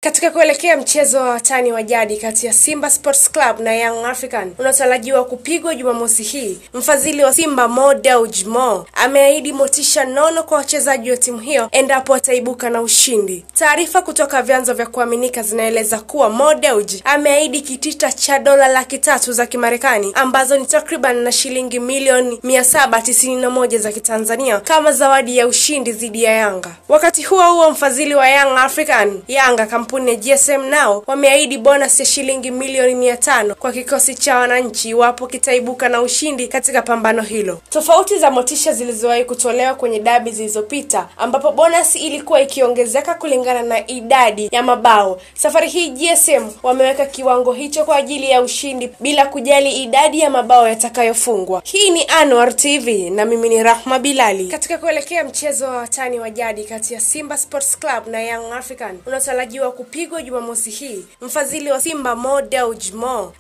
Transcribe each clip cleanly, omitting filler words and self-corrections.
Katika kuelekea mchezo wa watani wa jadi kati ya Simba Sports Club na Young African unaotarajiwa kupigwa Jumamosi hii, mfadhili wa Simba Mo Dewji ameahidi motisha nono kwa wachezaji wa timu hiyo endapo wataibuka na ushindi. Taarifa kutoka vyanzo vya kuaminika zinaeleza kuwa Mo Dewji ameahidi kitita cha dola 300,000 za Kimarekani ambazo ni takriban na shilingi milioni 791 za Kitanzania kama zawadi ya ushindi dhidi ya Yanga. Wakati huo mfadhili wa Young African, Yanga kampuni ya GSM nao wameahidi bonus ya shilingi milioni 500 kwa kikosi cha wananchi iwapo kitaibuka na ushindi katika pambano hilo. Tofauti za motisha zilizowahi kutolewa kwenye dabi zilizopita ambapo bonus ilikuwa ikiongezeka kulingana na idadi ya mabao. Safari hii GSM wameweka kiwango hicho kwa ajili ya ushindi bila kujali idadi ya mabao yatakayofungwa. Hii ni Anwar TV na mimi ni Rahma Bilali. Katika kuelekea mchezo wa watani wa jadi kati ya Simba Sports Club na Young African unaotarajiwa kupigwa Jumamosi hii, mfadhili wa Simba Mo Dewji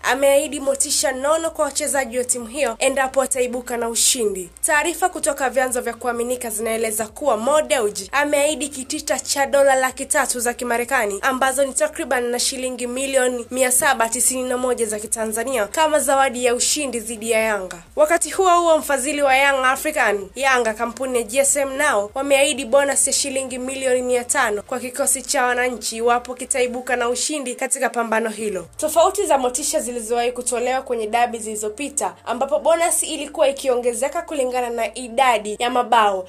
ameahidi motisha nono kwa wachezaji wa timu hiyo endapo wataibuka na ushindi. Taarifa kutoka vyanzo vya kuaminika zinaeleza kuwa Mo Dewji ameahidi kitita cha dola 300,000 za Kimarekani ambazo ni takriban na shilingi milioni 791 za Kitanzania kama zawadi ya ushindi dhidi ya Yanga. Wakati huo mfadhili wa Young African, Yanga kampuni ya GSM nao wameahidi bonus ya shilingi milioni 500 kwa kikosi cha wananchi iwapo kitaibuka na ushindi katika pambano hilo. Tofauti za motisha zilizowahi kutolewa kwenye dabi zilizopita ambapo bonus ilikuwa ikiongezeka kulingana na idadi ya mabao.